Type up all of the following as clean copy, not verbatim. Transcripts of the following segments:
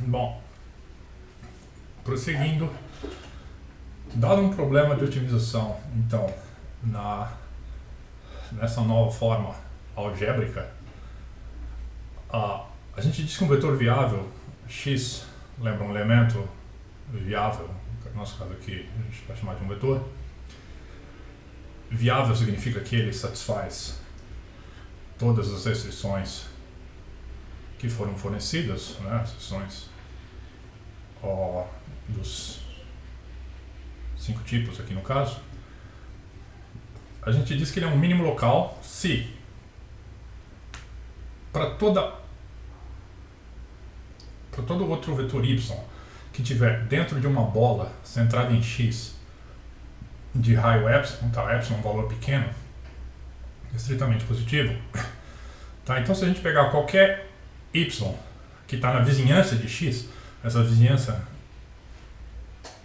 Bom, prosseguindo, dado um problema de otimização, então, nessa nova forma algébrica, a gente diz que um vetor viável, x, lembra um elemento viável, no nosso caso aqui a gente vai chamar de um vetor. Viável significa que ele satisfaz todas as restrições que foram fornecidas, né, restrições dos 5 tipos aqui no caso. A gente diz que ele é um mínimo local se para todo outro vetor y que tiver dentro de uma bola centrada em x de raio epsilon, tá? Epsilon é um valor pequeno, estritamente positivo, tá? Então se a gente pegar qualquer y que está na vizinhança de x, essa vizinhança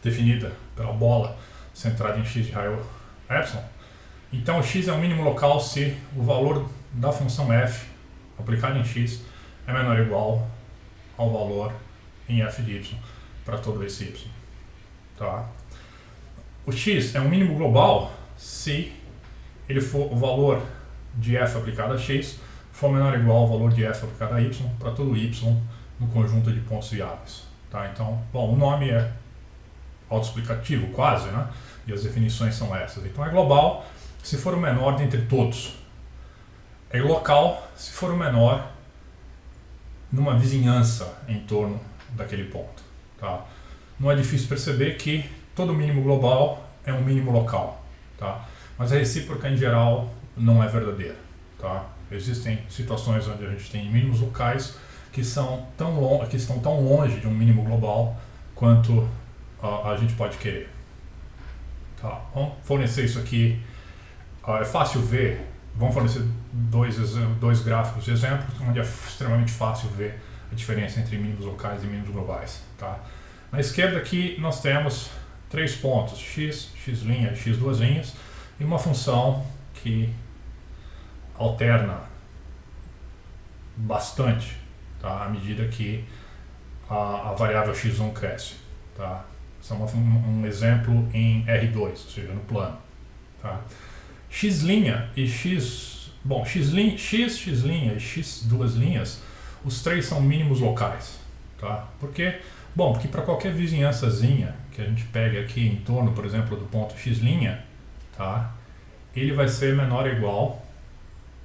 definida pela bola centrada em x de raio epsilon, então o x é um mínimo local se o valor da função f aplicada em x é menor ou igual ao valor em f de y para todo esse y. Tá? O x é um mínimo global se ele for o valor de f aplicado a x for menor ou igual ao valor de f aplicado a y para todo y no conjunto de pontos viáveis. Tá? Então, bom, o nome é autoexplicativo, quase, né? E as definições são essas. Então é global se for o menor dentre todos. É local se for o menor numa vizinhança em torno daquele ponto. Tá? Não é difícil perceber que todo mínimo global é um mínimo local. Tá? Mas a recíproca em geral não é verdadeira. Tá? Existem situações onde a gente tem mínimos locais que estão tão longe de um mínimo global quanto a gente pode querer. Tá? Vamos fornecer isso aqui. É fácil ver. Vamos fornecer dois gráficos de exemplos, onde é extremamente fácil ver a diferença entre mínimos locais e mínimos globais. Tá? Na esquerda aqui nós temos 3 pontos, x, x' e x duas linhas, e uma função que alterna bastante, tá? À medida que a variável x1 cresce. Tá? Isso é um exemplo em R2, ou seja, no plano. Tá? X' e x... Bom, x' e x duas linhas, os três são mínimos locais. Tá? Por quê? Bom, porque para qualquer vizinhançazinha que a gente pegue aqui em torno, por exemplo, do ponto x', tá? Ele vai ser menor ou igual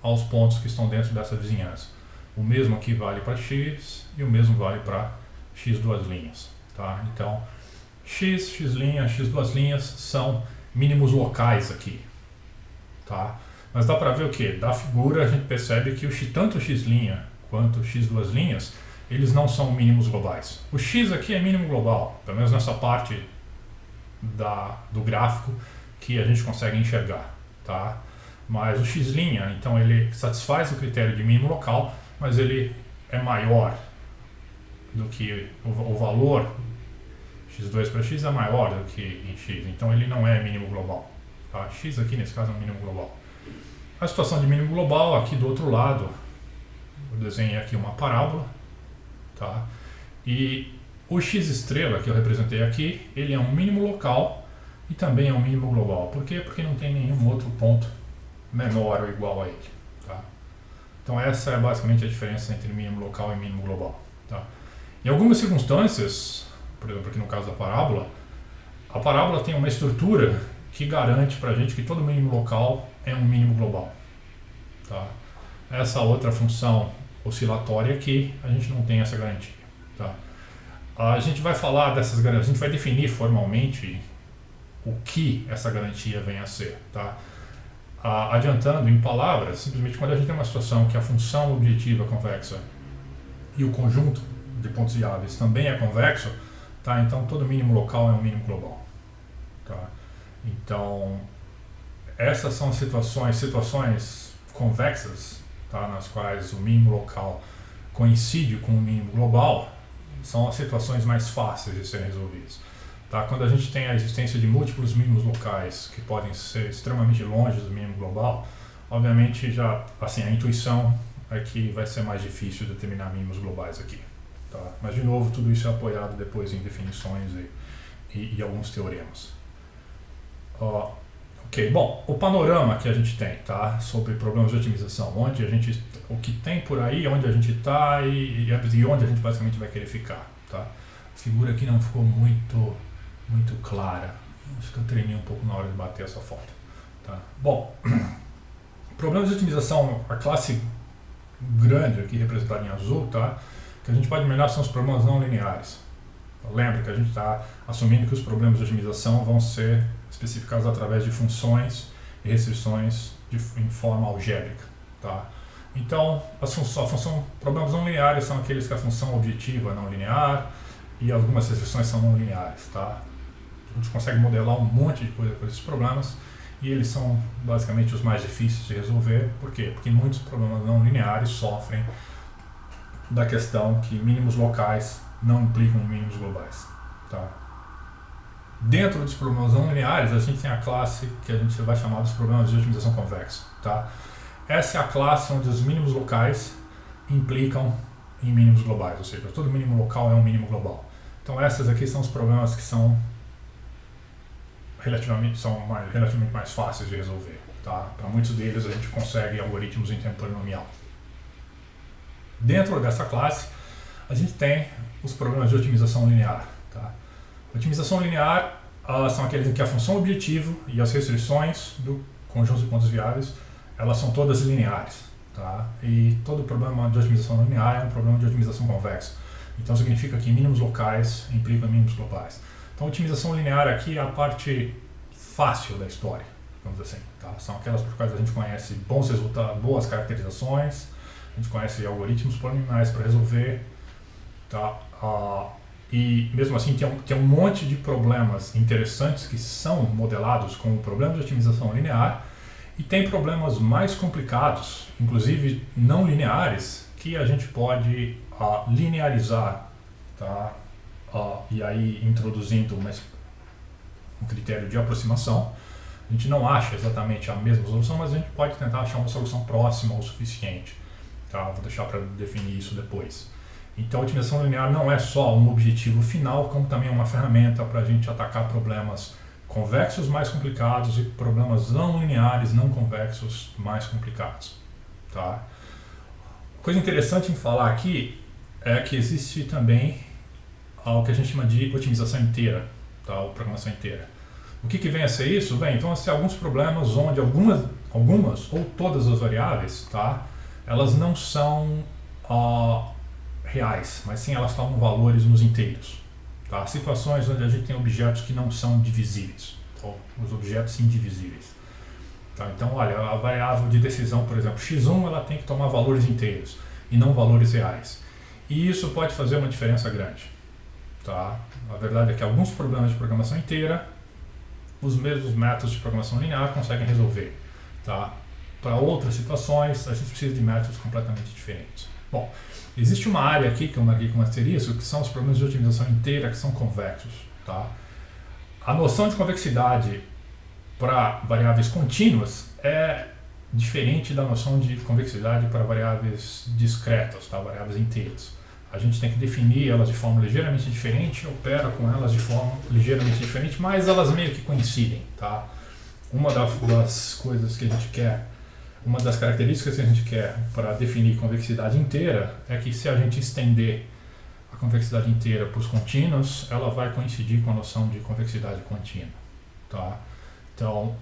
aos pontos que estão dentro dessa vizinhança. O mesmo aqui vale para x e o mesmo vale para x duas linhas. Tá? Então, x', x duas linhas são mínimos locais aqui. Tá? Mas dá para ver o que? Da figura a gente percebe que tanto o x' quanto o x duas linhas, eles não são mínimos globais. O x aqui é mínimo global, pelo menos nessa parte do gráfico que a gente consegue enxergar. Tá? Mas o x', então ele satisfaz o critério de mínimo local, mas ele é maior do que o valor x2 para x é maior do que em x, então ele não é mínimo global. Tá? X aqui nesse caso é um mínimo global. A situação de mínimo global, aqui do outro lado, eu desenhei aqui uma parábola. Tá? E o x' que eu representei aqui, ele é um mínimo local e também é um mínimo global. Por quê? Porque não tem nenhum outro ponto menor ou igual a ele. Tá? Então essa é basicamente a diferença entre mínimo local e mínimo global. Tá? Em algumas circunstâncias, por exemplo aqui no caso da parábola, a parábola tem uma estrutura que garante para a gente que todo mínimo local é um mínimo global. Tá? Essa outra função oscilatória aqui, a gente não tem essa garantia. Tá? A gente vai falar dessas garantias, a gente vai definir formalmente o que essa garantia vem a ser. Tá? Adiantando em palavras, simplesmente quando a gente tem uma situação que a função objetiva é convexa e o conjunto de pontos viáveis também é convexo, tá? Então todo mínimo local é um mínimo global. Tá? Então, essas são situações convexas, tá? Nas quais o mínimo local coincide com o mínimo global, são as situações mais fáceis de serem resolvidas. Tá? Quando a gente tem a existência de múltiplos mínimos locais que podem ser extremamente longe do mínimo global, obviamente já, assim, a intuição é que vai ser mais difícil determinar mínimos globais aqui. Tá? Mas, de novo, tudo isso é apoiado depois em definições e alguns teoremas. Ok, bom, o panorama que a gente tem, tá, sobre problemas de otimização, o que tem por aí, onde a gente está e onde a gente basicamente vai querer ficar. Tá? A figura aqui não ficou muito clara. Acho que eu treinei um pouco na hora de bater essa foto. Tá? Bom, problemas de otimização, a classe grande aqui representada em azul, tá? Que a gente pode melhorar são os problemas não lineares. Lembra que a gente está assumindo que os problemas de otimização vão ser especificados através de funções e restrições em forma algébrica. Tá? Então, problemas não lineares são aqueles que a função objetiva é não linear e algumas restrições são não lineares. Tá? A gente consegue modelar um monte de coisa com esses problemas e eles são basicamente os mais difíceis de resolver. Por quê? Porque muitos problemas não lineares sofrem da questão que mínimos locais não implicam em mínimos globais. Tá? Dentro dos problemas não lineares, a gente tem a classe que a gente vai chamar dos problemas de otimização convexa. Tá? Essa é a classe onde os mínimos locais implicam em mínimos globais, ou seja, todo mínimo local é um mínimo global. Então essas aqui são os problemas que são relativamente mais fáceis de resolver. Tá? Para muitos deles a gente consegue algoritmos em tempo polinomial. Dentro dessa classe, a gente tem os problemas de otimização linear. Tá? Otimização linear são aqueles em que a função objetivo e as restrições do conjunto de pontos viáveis elas são todas lineares. Tá? E todo problema de otimização linear é um problema de otimização convexa. Então significa que mínimos locais implicam em mínimos globais. Então, otimização linear aqui é a parte fácil da história, digamos assim. Tá? São aquelas por quais a gente conhece bons resultados, boas caracterizações, a gente conhece algoritmos polinomiais para resolver. Tá? E mesmo assim tem um monte de problemas interessantes que são modelados como problemas de otimização linear e tem problemas mais complicados, inclusive não lineares, que a gente pode linearizar. Tá? E aí introduzindo um critério de aproximação. A gente não acha exatamente a mesma solução, mas a gente pode tentar achar uma solução próxima o suficiente. Tá? Vou deixar para definir isso depois. Então a otimização linear não é só um objetivo final, como também uma ferramenta para a gente atacar problemas convexos mais complicados e problemas não lineares, não convexos mais complicados. Tá? Coisa interessante em falar aqui é que existe também o que a gente chama de otimização inteira, tá? Ou programação inteira. O que vem a ser isso? Bem, vão ser alguns problemas onde algumas ou todas as variáveis, tá? Elas não são reais, mas sim elas tomam valores nos inteiros. Tá? Situações onde a gente tem objetos que não são divisíveis, ou os objetos indivisíveis. Tá? Então, olha, a variável de decisão, por exemplo, x1, ela tem que tomar valores inteiros e não valores reais. E isso pode fazer uma diferença grande. Tá? A verdade é que alguns problemas de programação inteira, os mesmos métodos de programação linear conseguem resolver. Tá? Para outras situações, a gente precisa de métodos completamente diferentes. Bom, existe uma área aqui que eu marquei com asterisco, que são os problemas de otimização inteira, que são convexos. Tá? A noção de convexidade para variáveis contínuas é diferente da noção de convexidade para variáveis discretas, tá? Variáveis inteiras. A gente tem que definir elas de forma ligeiramente diferente, opera com elas de forma ligeiramente diferente, mas elas meio que coincidem. Tá? Uma das coisas que a gente quer, uma das características que a gente quer para definir convexidade inteira é que se a gente estender a convexidade inteira para os contínuos, ela vai coincidir com a noção de convexidade contínua. Tá? Então,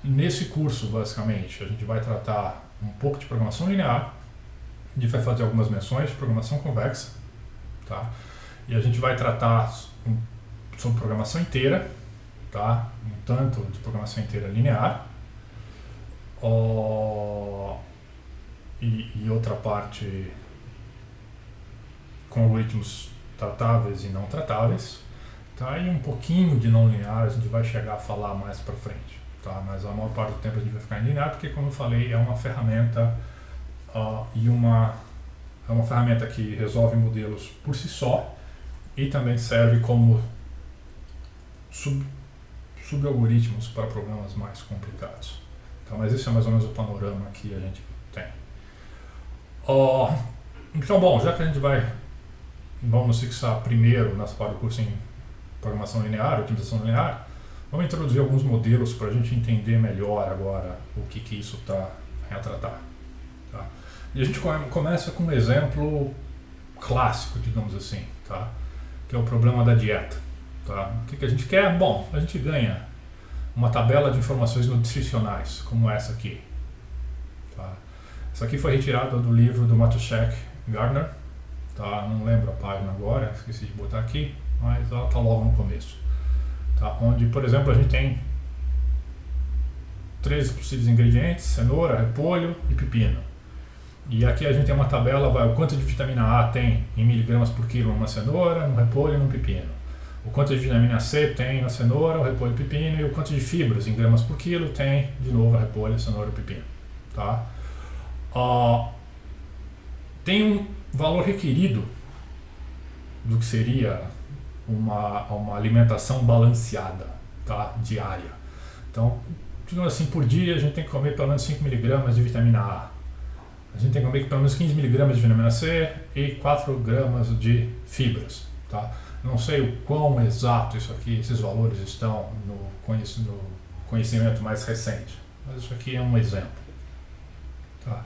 nesse curso, basicamente, a gente vai tratar um pouco de programação linear, a gente vai fazer algumas menções de programação convexa, tá? E a gente vai tratar sobre programação inteira, tá? Um tanto de programação inteira linear, e outra parte com algoritmos tratáveis e não tratáveis. Tá? E um pouquinho de não linear a gente vai chegar a falar mais para frente. Tá? Mas a maior parte do tempo a gente vai ficar em linear porque, como eu falei, é uma ferramenta é uma ferramenta que resolve modelos por si só e também serve como subalgoritmos para problemas mais complicados. Tá? Mas esse é mais ou menos o panorama que a gente tem. Então, bom, já que a gente vai vamos nos fixar primeiro nessa parte do curso em programação linear, otimização linear. Vamos introduzir alguns modelos para a gente entender melhor agora o que isso está a tratar. Tá? E a gente começa com um exemplo clássico, digamos assim, tá? Que é o problema da dieta. Tá? O que a gente quer? Bom, a gente ganha uma tabela de informações nutricionais, como essa aqui. Tá? Essa aqui foi retirada do livro do Matuszek Gardner. Tá? Não lembro a página agora, esqueci de botar aqui, mas ela está logo no começo. Tá? Onde, por exemplo, a gente tem 13 possíveis ingredientes: cenoura, repolho e pepino. E aqui a gente tem uma tabela, o quanto de vitamina A tem em miligramas por quilo numa cenoura, no repolho e no pepino. O quanto de vitamina C tem na cenoura, o repolho e o pepino. E o quanto de fibras em gramas por quilo tem, de novo, a repolho, a cenoura e o pepino. Tá? Tem um valor requerido do que seria uma alimentação balanceada, tá? Diária. Então, digamos assim, por dia a gente tem que comer pelo menos 5 miligramas de vitamina A. A gente tem que comer pelo menos 15 miligramas de vitamina C e 4 gramas de fibras. Tá? Não sei o quão exato esses valores estão no conhecimento mais recente, mas isso aqui é um exemplo. Tá?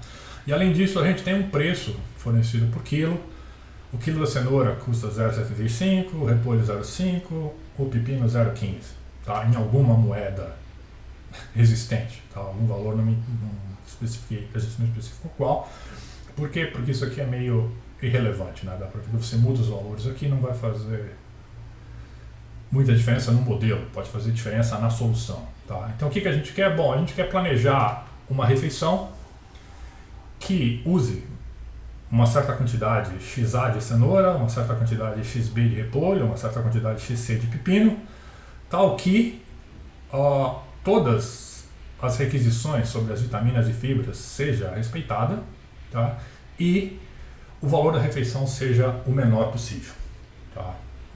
E além disso, a gente tem um preço fornecido por quilo. O quilo da cenoura custa 0,75, o repolho 0,5, o pepino 0,15, tá? Em alguma moeda existente, tá? Algum valor não especifiquei, a gente não especificou qual. Por quê? Porque isso aqui é meio irrelevante, né? Dá pra ver que você muda os valores aqui, não vai fazer muita diferença no modelo, pode fazer diferença na solução, tá? Então o que a gente quer? Bom, a gente quer planejar uma refeição que use uma certa quantidade XA de cenoura, uma certa quantidade XB de repolho, uma certa quantidade XC de pepino, tal que todas as requisições sobre as vitaminas e fibras seja respeitada, tá? E o valor da refeição seja o menor possível. Tá?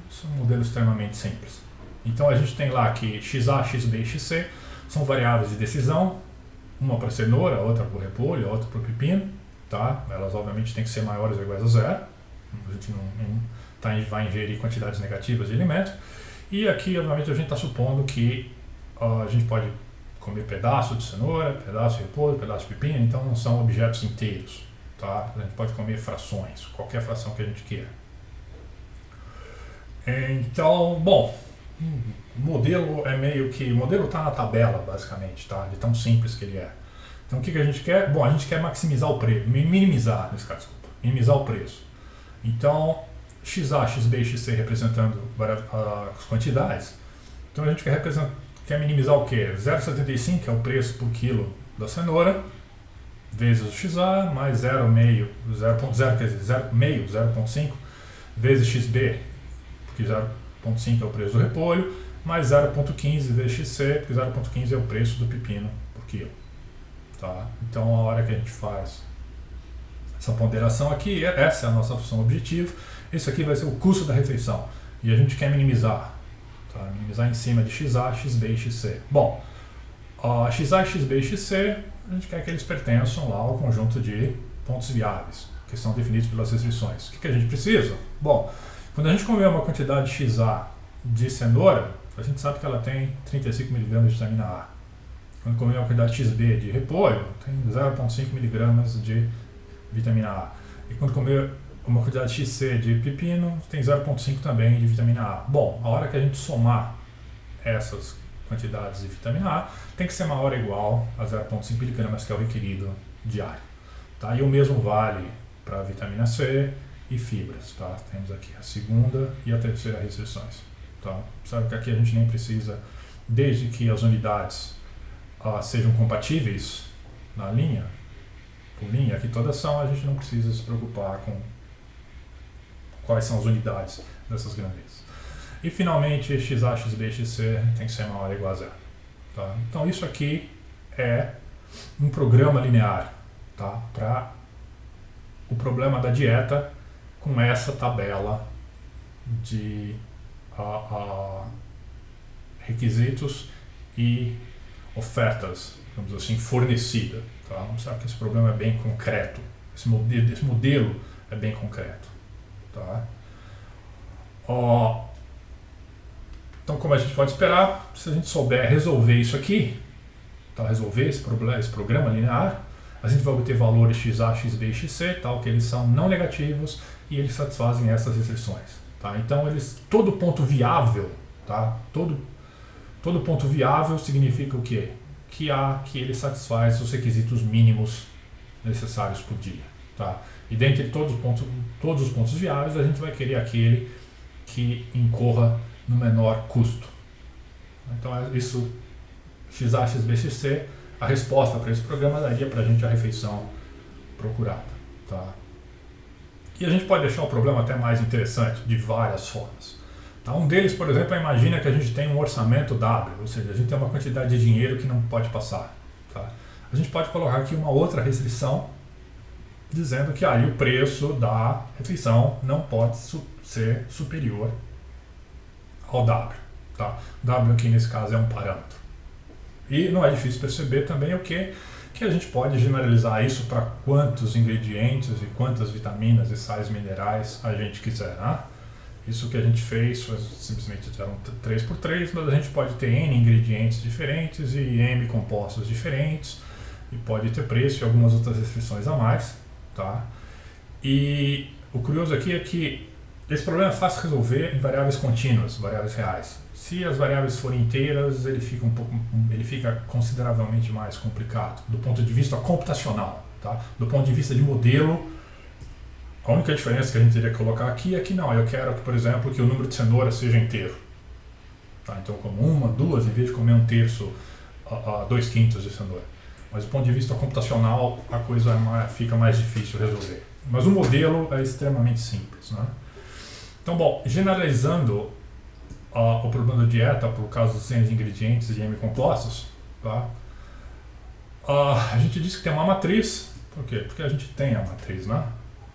Isso é um modelo extremamente simples. Então a gente tem lá que XA, XB e XC são variáveis de decisão, uma para cenoura, outra para o repolho, outra para o pepino. Tá? Elas obviamente têm que ser maiores ou iguais a zero. A gente não vai ingerir quantidades negativas de alimento. E aqui, obviamente, a gente está supondo que a gente pode comer pedaço de cenoura, pedaço de repolho, pedaço de pepino, então não são objetos inteiros. Tá? A gente pode comer frações, qualquer fração que a gente queira. Então, bom, o modelo é meio que... O modelo está na tabela, basicamente, tá? De tão simples que ele é. Então o que a gente quer? Bom, a gente quer maximizar o preço, minimizar, nesse caso, desculpa, minimizar o preço. Então, XA, XB e XC representando as quantidades. Então a gente quer minimizar o quê? 0,75 é o preço por quilo da cenoura, vezes o XA, mais 0,5, quer dizer, 0,5 vezes XB, porque 0,5 é o preço do repolho, mais 0,15 vezes XC, porque 0,15 é o preço do pepino por quilo. Tá? Então, a hora que a gente faz essa ponderação aqui, essa é a nossa função objetivo, esse aqui vai ser o custo da refeição, e a gente quer minimizar, tá? Minimizar em cima de XA, XB e XC. Bom, XA, XB e XC, a gente quer que eles pertençam lá ao conjunto de pontos viáveis, que são definidos pelas restrições. O que a gente precisa? Bom, quando a gente comer uma quantidade XA de cenoura, a gente sabe que ela tem 35 mg de vitamina A. Quando comer uma quantidade XB de repolho, tem 0,5 mg de vitamina A. E quando comer uma quantidade XC de pepino, tem 0,5 também de vitamina A. Bom, a hora que a gente somar essas quantidades de vitamina A, tem que ser maior ou igual a 0,5 mg, que é o requerido diário. Tá? E o mesmo vale para a vitamina C e fibras. Tá? Temos aqui a segunda e a terceira restrições. Tá? Sabe que aqui a gente nem precisa, desde que as unidades sejam compatíveis na linha, por linha, aqui todas são, a gente não precisa se preocupar com quais são as unidades dessas grandezas. E finalmente, XA, XB, XC tem que ser maior ou igual a zero. Tá? Então isso aqui é um programa linear, tá? Para o problema da dieta com essa tabela de requisitos e ofertas, digamos assim, fornecida. Tá? Vamos saber que esse problema é bem concreto. Esse modelo é bem concreto. Tá? Ó, então, como a gente pode esperar, se a gente souber resolver isso aqui, tá, resolver esse programa linear, a gente vai obter valores xa, xb e xc, tal, que eles são não negativos e eles satisfazem essas restrições. Tá? Então, todo ponto viável, tá? Todo ponto viável significa o quê? Que ele satisfaz os requisitos mínimos necessários por dia. Tá? E dentre todos os pontos viáveis, a gente vai querer aquele que incorra no menor custo. Então, isso, xa, xb, xc, a resposta para esse programa daria para a gente a refeição procurada. Tá? E a gente pode deixar o problema até mais interessante, de várias formas. Tá? Um deles, por exemplo, imagina que a gente tem um orçamento W, ou seja, a gente tem uma quantidade de dinheiro que não pode passar. Tá? A gente pode colocar aqui uma outra restrição, dizendo que o preço da refeição não pode ser superior ao W. Tá? W aqui nesse caso é um parâmetro. E não é difícil perceber também o que a gente pode generalizar isso para quantos ingredientes e quantas vitaminas e sais minerais a gente quiser. Né? Isso que a gente fez foi simplesmente eram 3x3, mas a gente pode ter N ingredientes diferentes e M compostos diferentes, e pode ter preço e algumas outras restrições a mais. Tá? E o curioso aqui é que esse problema é fácil de resolver em variáveis contínuas, variáveis reais. Se as variáveis forem inteiras, ele fica consideravelmente mais complicado, do ponto de vista computacional. Tá? Do ponto de vista de modelo, a única diferença que a gente teria que colocar aqui é que não, eu quero, por exemplo, que o número de cenouras seja inteiro. Tá? Então, como 1, 2, em vez de comer 1/3, 2/5 de cenoura. Mas do ponto de vista computacional, a coisa fica mais difícil de resolver. Mas o modelo é extremamente simples. Né? Então, bom, generalizando o problema da dieta por causa dos N ingredientes e M compostos, tá? A gente disse que tem uma matriz. Por quê? Porque a gente tem a matriz, né?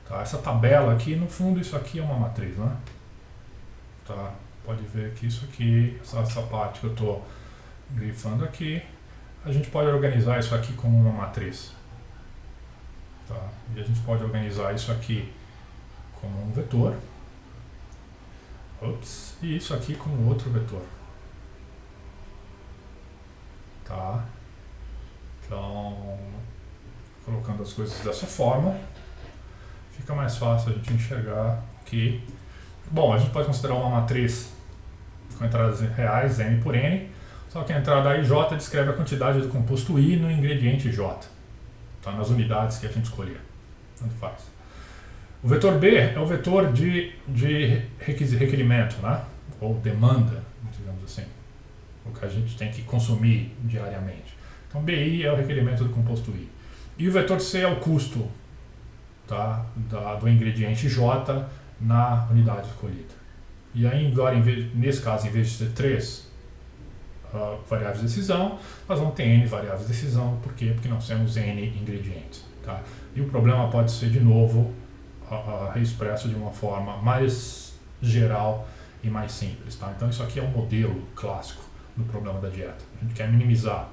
Tá? Essa tabela aqui, no fundo, isso aqui é uma matriz, né? Tá? Pode ver que isso aqui, essa parte que eu estou grifando aqui, a gente pode organizar isso aqui como uma matriz. Tá? E a gente pode organizar isso aqui como um vetor. E isso aqui como outro vetor. Tá? Então, colocando as coisas dessa forma, fica mais fácil a gente enxergar que... Bom, a gente pode considerar uma matriz com entradas reais, N por N, só que a entrada IJ descreve a quantidade do composto I no ingrediente J, tá? Nas unidades que a gente escolher. Tanto faz. O vetor B é o vetor de requerimento, né? Ou demanda, digamos assim, o que a gente tem que consumir diariamente. Então, BI é o requerimento do composto I. E o vetor C é o custo, tá? Do ingrediente J na unidade escolhida. E aí, agora, nesse caso, em vez de ter 3 variáveis de decisão, nós vamos ter N variáveis de decisão. Por quê? Porque nós temos N ingredientes. Tá? E o problema pode ser, de novo, reexpresso de uma forma mais geral e mais simples. Tá? Então, isso aqui é um modelo clássico do problema da dieta. A gente quer minimizar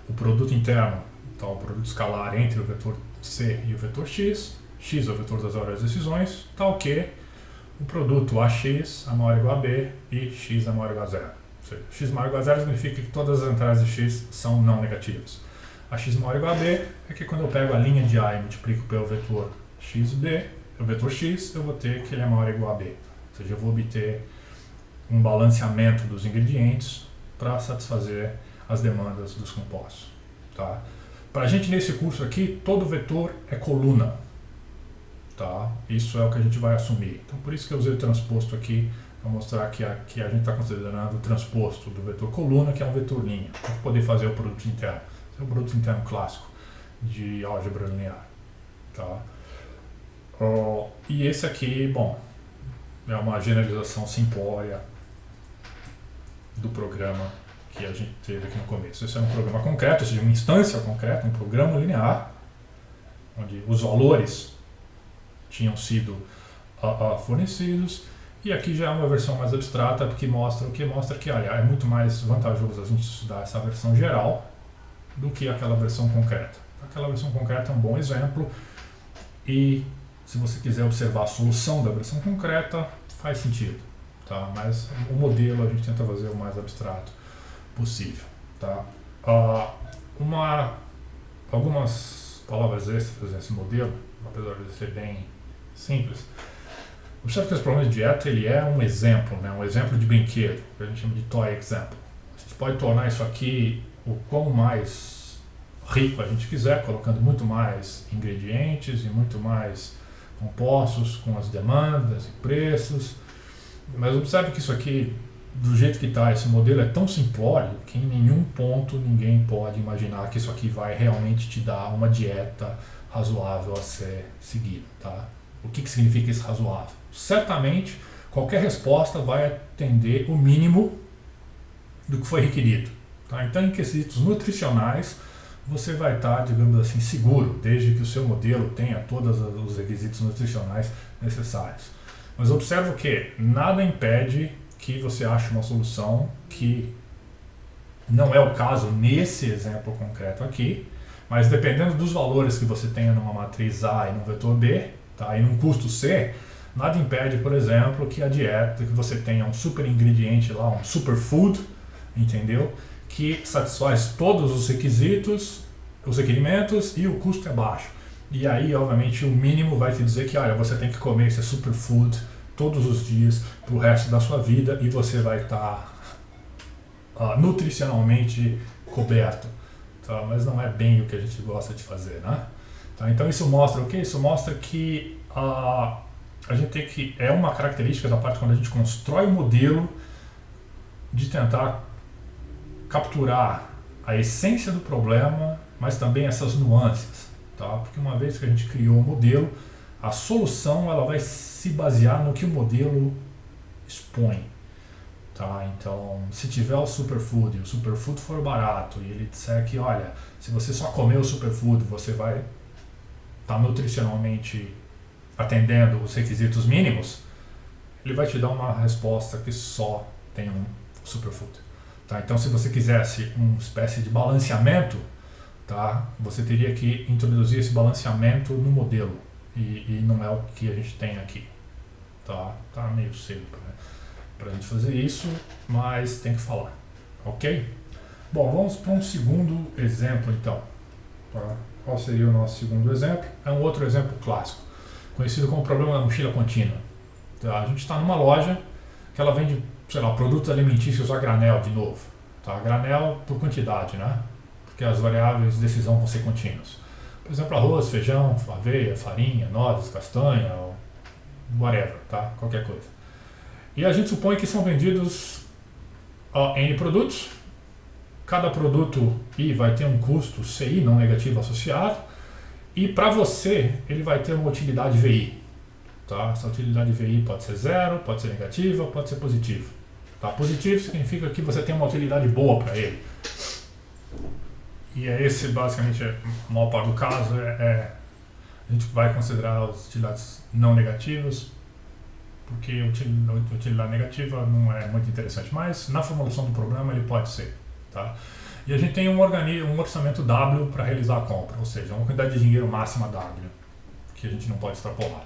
o produto interno, então, o produto escalar entre o vetor C e o vetor X. X é o vetor das variáveis de decisões, tal que o produto AX é maior ou igual a B e X é maior ou igual a zero. Ou seja, X maior ou igual a zero significa que todas as entradas de X são não negativas. A X maior ou igual a B é que quando eu pego a linha de A e multiplico pelo vetor XB, o vetor X, eu vou ter que ele é maior ou igual a B. Ou seja, eu vou obter um balanceamento dos ingredientes para satisfazer as demandas dos compostos. Tá? Para a gente, nesse curso aqui, todo vetor é coluna. Tá? Isso é o que a gente vai assumir. Então, por isso que eu usei o transposto aqui, para mostrar que a gente está considerando o transposto do vetor coluna, que é um vetor linha, para poder fazer o produto interno. Esse é o produto interno clássico de álgebra linear. Tá? E esse aqui, bom, é uma generalização simplória do programa que a gente teve aqui no começo. Esse é um programa concreto, ou seja, uma instância concreta, um programa linear, onde os valores tinham sido fornecidos, e aqui já é uma versão mais abstrata, porque mostra que olha, é muito mais vantajoso a gente estudar essa versão geral do que aquela versão concreta. Aquela versão concreta é um bom exemplo, e Se você quiser observar a solução da versão concreta, faz sentido, tá? Mas o modelo a gente tenta fazer o mais abstrato possível, tá? Algumas palavras extras nesse modelo, apesar de ser bem simples. Observe que esse problema de dieta ele é um exemplo, né? Um exemplo de brinquedo, que a gente chama de toy example. A gente pode tornar isso aqui o quão mais rico a gente quiser, colocando muito mais ingredientes e muito mais compostos com as demandas e preços. Mas observe que isso aqui, do jeito que está, esse modelo é tão simplório que em nenhum ponto ninguém pode imaginar que isso aqui vai realmente te dar uma dieta razoável a ser seguida, tá? O que significa esse razoável? Certamente, qualquer resposta vai atender o mínimo do que foi requerido, tá? Então, em quesitos nutricionais, você vai estar, digamos assim, seguro, desde que o seu modelo tenha todos os requisitos nutricionais necessários. Mas observe que nada impede que você ache uma solução que não é o caso nesse exemplo concreto aqui, mas dependendo dos valores que você tenha numa matriz A e num vetor B, tá, e num custo C, nada impede, por exemplo, que a dieta, que você tenha um super ingrediente lá, um superfood, entendeu? Que satisfaz todos os requisitos, os requerimentos e o custo é baixo. E aí, obviamente, o mínimo vai te dizer que, olha, você tem que comer esse superfood todos os dias para o resto da sua vida e você vai estar nutricionalmente coberto. Tá? Mas não é bem o que a gente gosta de fazer, né? Tá? Então isso mostra o quê? Isso mostra que a gente tem que... É uma característica da parte quando a gente constrói um modelo de tentar capturar a essência do problema, mas também essas nuances. Tá? Porque uma vez que a gente criou o modelo, a solução ela vai se basear no que o modelo expõe. Tá? Então, se tiver o superfood e o superfood for barato e ele disser que, olha, se você só comer o superfood, você vai estar nutricionalmente atendendo os requisitos mínimos, ele vai te dar uma resposta que só tem um superfood. Tá? Então, se você quisesse uma espécie de balanceamento, tá? Você teria que introduzir esse balanceamento no modelo. E não é o que a gente tem aqui. Tá meio cedo para a gente fazer isso, mas tem que falar. Ok? Bom, vamos para um segundo exemplo então. Tá? Qual seria o nosso segundo exemplo? É um outro exemplo clássico, conhecido como o problema da mochila contínua. Tá? A gente está numa loja que ela vende, sei lá, produtos alimentícios a granel de novo. Tá? Granel por quantidade, né? Porque as variáveis de decisão vão ser contínuas. Por exemplo, arroz, feijão, aveia, farinha, nozes, castanha, whatever, tá? Qualquer coisa. E a gente supõe que são vendidos N produtos. Cada produto I vai ter um custo CI não negativo associado. E para você, ele vai ter uma utilidade VI. Tá? Essa utilidade VI pode ser zero, pode ser negativa, pode ser positiva. Tá? Positivo significa que você tem uma utilidade boa para ele. E é esse, basicamente, a maior parte do caso, a gente vai considerar as utilidades não negativas, porque a utilidade negativa não é muito interessante, mas na formulação do problema ele pode ser. Tá? E a gente tem um orçamento W para realizar a compra, ou seja, uma quantidade de dinheiro máxima W, que a gente não pode extrapolar.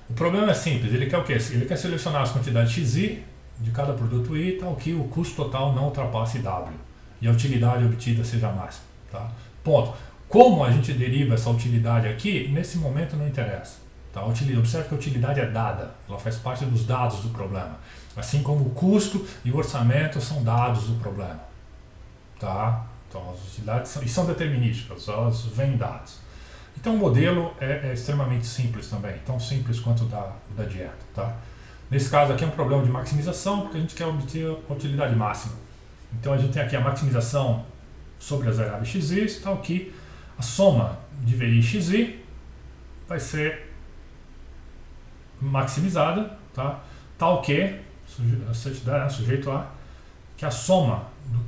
O problema é simples, ele quer o quê? Ele quer selecionar as quantidades XI de cada produto I, tal que o custo total não ultrapasse W. E a utilidade obtida seja máxima. Tá? Ponto. Como a gente deriva essa utilidade aqui, nesse momento não interessa. Tá? Observe que a utilidade é dada, ela faz parte dos dados do problema. Assim como o custo e o orçamento são dados do problema. Tá? Então as utilidades são determinísticas, elas vêm dados. Então o modelo é extremamente simples também, tão simples quanto o da dieta. Tá? Nesse caso aqui é um problema de maximização, porque a gente quer obter a utilidade máxima. Então a gente tem aqui a maximização sobre as variáveis xi, tal que a soma de VI e xi vai ser maximizada, tá? Tal que, sujeito a, que a soma do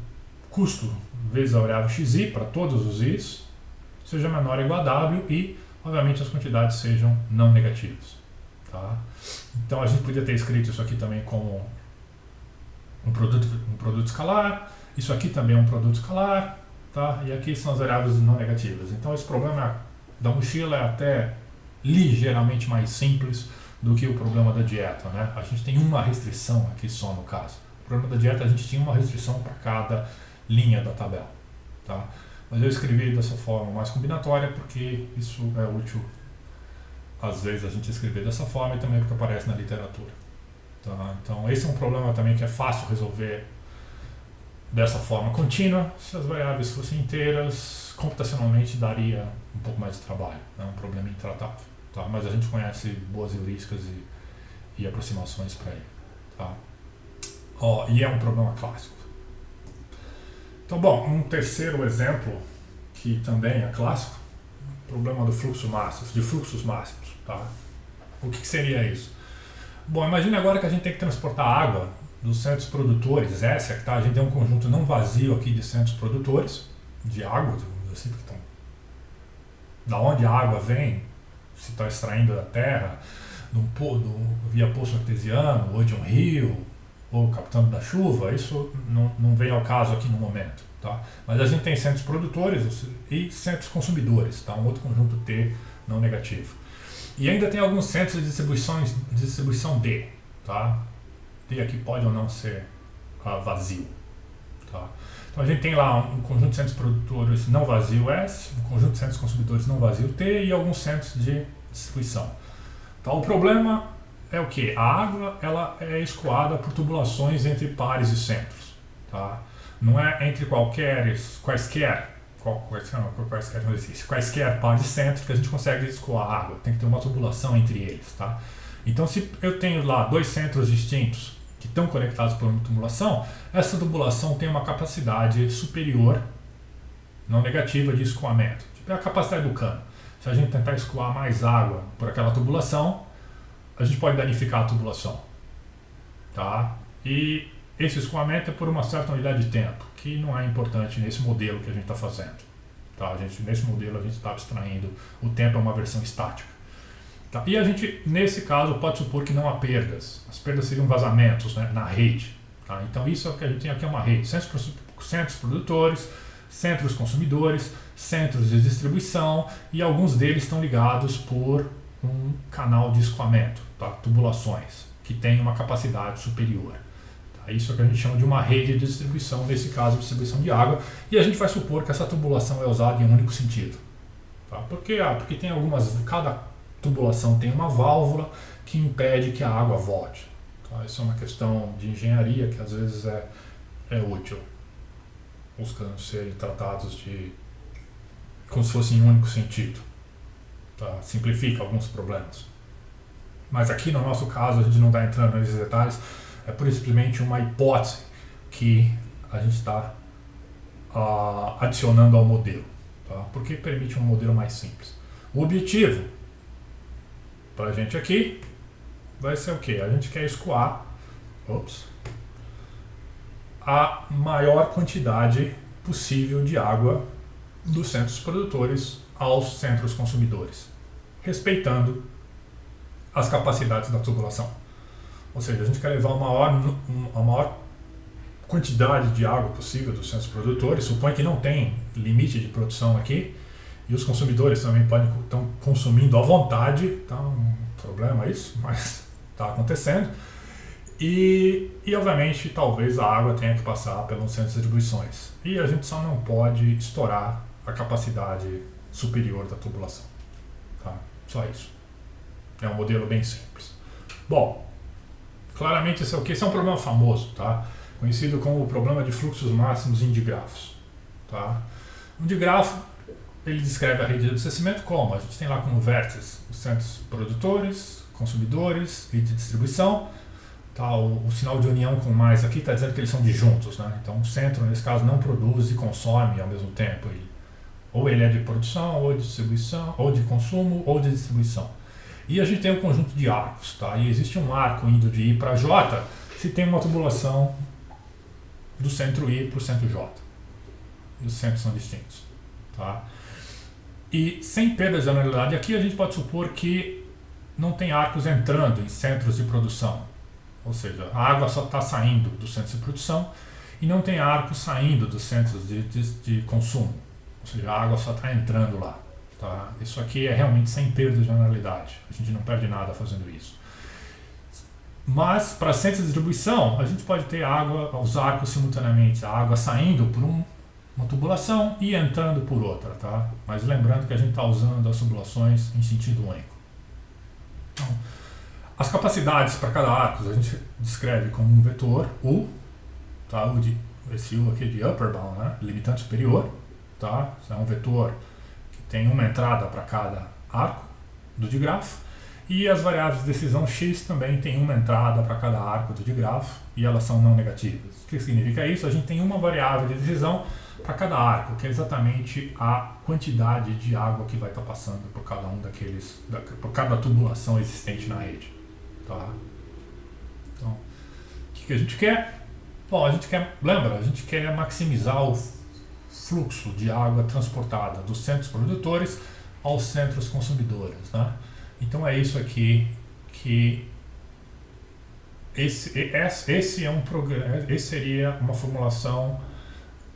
custo vezes a variável xi para todos os i's seja menor ou igual a W e, obviamente, as quantidades sejam não negativas. Tá? Então a gente podia ter escrito isso aqui também como um produto escalar, isso aqui também é um produto escalar, tá? E aqui são as variáveis não negativas. Então esse problema da mochila é até ligeiramente mais simples do que o problema da dieta, né? A gente tem uma restrição aqui só no caso. O problema da dieta a gente tinha uma restrição para cada linha da tabela, tá? Mas eu escrevi dessa forma mais combinatória porque isso é útil às vezes a gente escrever dessa forma e também porque aparece na literatura, tá? Então esse é um problema também que é fácil resolver dessa forma contínua. Se as variáveis fossem inteiras, computacionalmente daria um pouco mais de trabalho, é um problema intratável, tá? Mas a gente conhece boas heurísticas e aproximações para ele, tá? E é um problema clássico. Então, bom, um terceiro exemplo que também é clássico, problema do fluxo máximo, de fluxos máximos, tá? O que seria isso? Bom, imagine agora que a gente tem que transportar água dos centros produtores, essa que tá, a gente tem um conjunto não vazio aqui de centros produtores de água, assim, então, da onde a água vem, se está extraindo da terra, via poço artesiano, ou de um rio, ou captando da chuva, isso não vem ao caso aqui no momento, tá? Mas a gente tem centros produtores e centros consumidores, tá? Um outro conjunto T não negativo. E ainda tem alguns centros de distribuição D, tá? D aqui pode ou não ser vazio, tá? Então a gente tem lá um conjunto de centros produtores não vazio S, um conjunto de centros consumidores não vazio T e alguns centros de distribuição. Então o problema é o que? A água ela é escoada por tubulações entre pares e centros, tá? Não é entre quaisquer pares e centros que a gente consegue escoar a água, tem que ter uma tubulação entre eles, tá? Então se eu tenho lá dois centros distintos que estão conectados por uma tubulação, essa tubulação tem uma capacidade superior, não negativa, de escoamento. Tipo, é a capacidade do cano. Se a gente tentar escoar mais água por aquela tubulação, a gente pode danificar a tubulação, tá? E esse escoamento é por uma certa unidade de tempo, que não é importante nesse modelo que a gente está fazendo, tá? Nesse modelo a gente está abstraindo, o tempo é uma versão estática. Tá? E a gente, nesse caso, pode supor que não há perdas. As perdas seriam vazamentos, né, na rede, tá? Então isso é o que a gente tem aqui, é uma rede. Centros produtores, centros consumidores, centros de distribuição, e alguns deles estão ligados por um canal de escoamento, tá? Tubulações, que tem uma capacidade superior. Tá? Isso é o que a gente chama de uma rede de distribuição, nesse caso, distribuição de água, e a gente vai supor que essa tubulação é usada em um único sentido. Tá? Porque tem cada tubulação tem uma válvula que impede que a água volte. Tá? Isso é uma questão de engenharia que às vezes é útil, buscando ser tratados como se fosse em um único sentido. Tá? Simplifica alguns problemas. Mas aqui no nosso caso a gente não está entrando nesses detalhes, é por simplesmente uma hipótese que a gente está adicionando ao modelo, tá? Porque permite um modelo mais simples. O objetivo para a gente aqui vai ser o que? A gente quer escoar a maior quantidade possível de água dos centros produtores aos centros consumidores, respeitando as capacidades da tubulação. Ou seja, a gente quer levar a maior quantidade de água possível dos centros produtores, supõe que não tem limite de produção aqui, e os consumidores também estão consumindo à vontade, tá um problema isso, mas está acontecendo. E obviamente talvez a água tenha que passar pelos centros de distribuições. E a gente só não pode estourar a capacidade superior da tubulação. Tá? Só isso. É um modelo bem simples. Bom, claramente isso é o que? Isso é um problema famoso, tá? Conhecido como o problema de fluxos máximos em digrafos. Tá? Um digrafo, ele descreve a rede de abastecimento como? A gente tem lá como vértices os centros produtores, consumidores e de distribuição. Tá, o sinal de união com mais aqui está dizendo que eles são disjuntos, né? Então o centro, nesse caso, não produz e consome ao mesmo tempo. Ou ele é de produção, ou de distribuição, ou de consumo, ou de distribuição. E a gente tem um conjunto de arcos, tá? E existe um arco indo de I para J se tem uma tubulação do centro I para o centro J. E os centros são distintos, tá? E sem perda de anulidade aqui, a gente pode supor que não tem arcos entrando em centros de produção. Ou seja, a água só está saindo do centro de produção e não tem arco saindo dos centros de consumo. Ou seja, a água só está entrando lá. Tá? Isso aqui é realmente sem perda de analidade. A gente não perde nada fazendo isso. Mas, para centros de distribuição, a gente pode ter água, os arcos simultaneamente, a água saindo por uma tubulação e entrando por outra. Tá? Mas lembrando que a gente está usando as tubulações em sentido único. Então, as capacidades para cada arco a gente descreve como um vetor U, tá? Esse U aqui de upper bound, né? Limitante superior. Tá? É um vetor que tem uma entrada para cada arco do digrafo. E as variáveis de decisão x também tem uma entrada para cada arco do digrafo e elas são não negativas. O que significa isso? A gente tem uma variável de decisão para cada arco, que é exatamente a quantidade de água que vai estar passando por cada um daqueles, por cada tubulação existente na rede. Tá? Então, o que a gente quer? Bom, a gente quer maximizar o fluxo de água transportada dos centros produtores aos centros consumidores, né? Então é isso aqui que esse seria uma formulação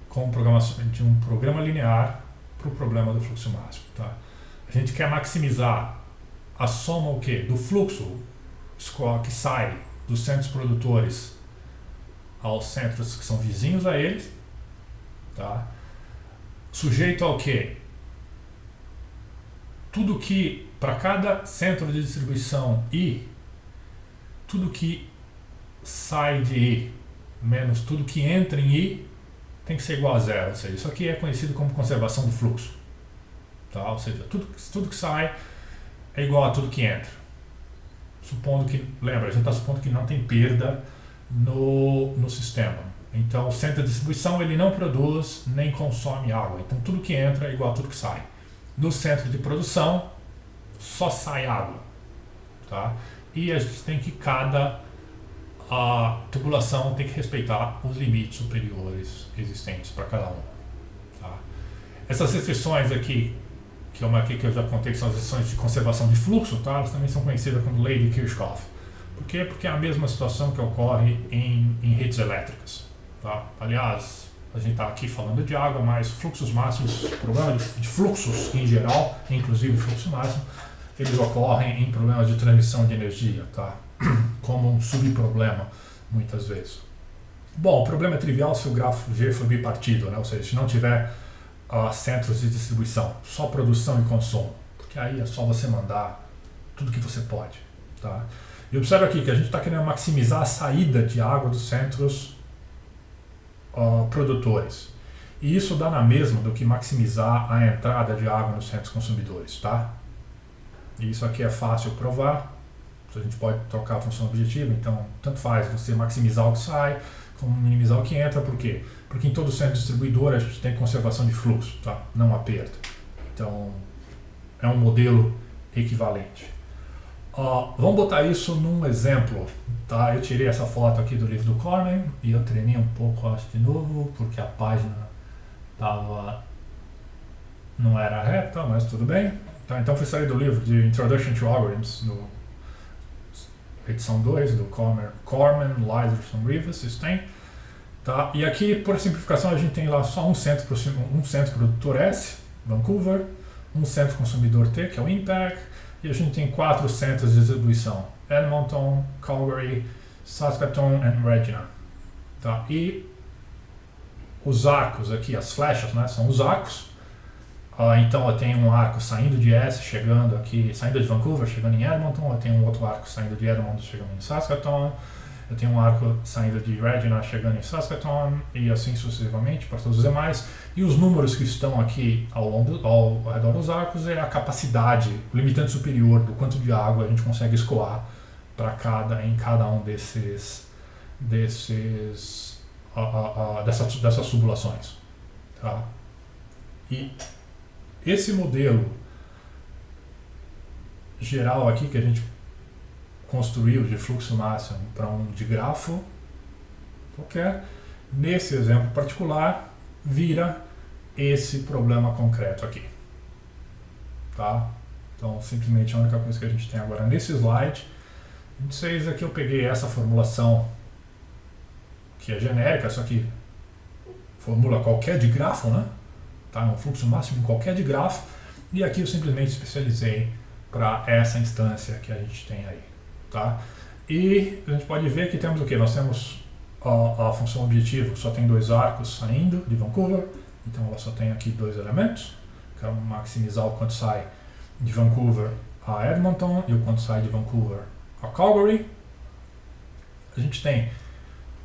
com programação de um programa linear para o problema do fluxo máximo. Tá? A gente quer maximizar a soma do fluxo que sai dos centros produtores aos centros que são vizinhos a eles, tá? Sujeito ao quê? Tudo que para cada centro de distribuição I, tudo que sai de I menos tudo que entra em I tem que ser igual a zero. Ou seja, isso aqui é conhecido como conservação do fluxo. Tá? Ou seja, tudo que sai é igual a tudo que entra. Supondo que, lembra, a gente está supondo que não tem perda no sistema. Então, o centro de distribuição ele não produz nem consome água. Então, tudo que entra é igual a tudo que sai. No centro de produção, só sai água. Tá? E a gente tem que a tubulação tem que respeitar os limites superiores existentes para cada um. Tá? Essas restrições aqui, que é uma aqui que eu já contei, que são as restrições de conservação de fluxo, tá? Elas também são conhecidas como lei de Kirchhoff. Por quê? Porque é a mesma situação que ocorre em redes elétricas. Tá? Aliás, a gente está aqui falando de água, mas fluxos máximos, problemas de fluxos em geral, inclusive fluxo máximo, eles ocorrem em problemas de transmissão de energia, tá? Como um subproblema, muitas vezes. Bom, o problema é trivial se o grafo G for bipartido, né? Ou seja, se não tiver centros de distribuição, só produção e consumo, porque aí é só você mandar tudo que você pode. Tá? E observa aqui que a gente está querendo maximizar a saída de água dos centros produtores. E isso dá na mesma do que maximizar a entrada de água nos centros consumidores. Tá? E isso aqui é fácil provar. A gente pode trocar a função objetiva, então tanto faz você maximizar o que sai, como minimizar o que entra. Por quê? Porque em todo centro distribuidor a gente tem conservação de fluxo, tá? Não há perda. Então é um modelo equivalente. Vamos botar isso num exemplo. Tá? Eu tirei essa foto aqui do livro do Corman e eu treinei um pouco, acho, de novo, porque a página não era reta, mas tudo bem. Tá? Então fui sair do livro de Introduction to Algorithms, edição 2 do Corman, Lyserson, Rivas, vocês têm. Tá? E aqui, por simplificação, a gente tem lá só um centro produtor S, Vancouver, um centro consumidor T, que é o INPEC, e a gente tem 4 centros de distribuição, Edmonton, Calgary, Saskatoon e Regina. Tá? E os arcos aqui, as flechas, né, são os arcos. Então eu tenho um arco saindo de S, chegando aqui, saindo de Vancouver, chegando em Edmonton. Eu tenho um outro arco saindo de Edmonton, chegando em Saskatoon. Eu tenho um arco saindo de Regina, chegando em Saskatoon, e assim sucessivamente para todos os demais. E os números que estão aqui ao redor dos arcos é a capacidade, o limitante superior do quanto de água a gente consegue escoar em cada um dessas tubulações. Tá? E esse modelo geral aqui que a gente construiu de fluxo máximo para um digrafo qualquer, nesse exemplo particular, vira esse problema concreto aqui. Tá? Então, simplesmente a única coisa que a gente tem agora nesse slide, 26, aqui eu peguei essa formulação que é genérica, só que formula qualquer digrafo, né? Tá? Um fluxo máximo em qualquer digrafo, E aqui eu simplesmente especializei para essa instância que a gente tem aí, tá? E a gente pode ver que temos o que? Nós temos a função objetivo, só tem 2 arcos saindo de Vancouver, então ela só tem aqui 2 elementos. Quero maximizar o quanto sai de Vancouver a Edmonton e o quanto sai de Vancouver a Calgary. A gente tem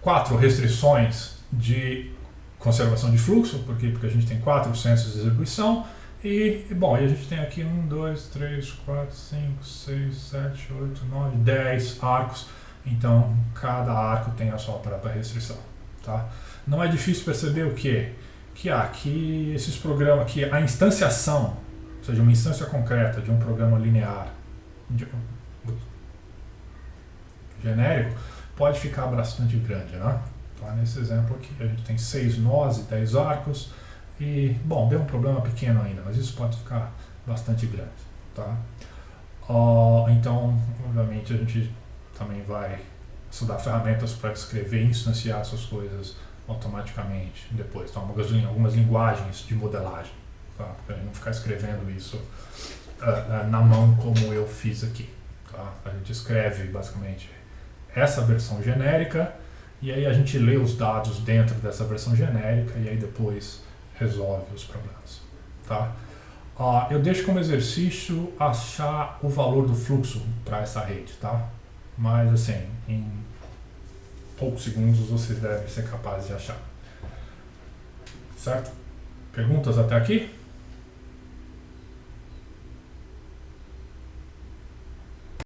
4 restrições de conservação de fluxo, porque a gente tem 4 censos de execução. E, bom, e a gente tem aqui 1, 2, 3, 4, 5, 6, 7, 8, 9, 10 arcos. Então, cada arco tem a sua própria restrição. Tá? Não é difícil perceber o quê? Que esses programas, que a instanciação, ou seja, uma instância concreta de um programa linear genérico, pode ficar bastante grande, né? Tá? Nesse exemplo aqui, a gente tem 6 nós e 10 arcos. E, bom, deu um problema pequeno ainda, mas isso pode ficar bastante grande, tá? Então, obviamente, a gente também vai estudar ferramentas para escrever e instanciar essas coisas automaticamente depois. Então, algumas linguagens de modelagem, tá? Para a gente não ficar escrevendo isso na mão como eu fiz aqui, tá? A gente escreve, basicamente, essa versão genérica e aí a gente lê os dados dentro dessa versão genérica e aí depois resolve os problemas, tá? Eu deixo como exercício achar o valor do fluxo para essa rede, tá? Mas assim, em poucos segundos vocês devem ser capazes de achar. Certo? Perguntas até aqui?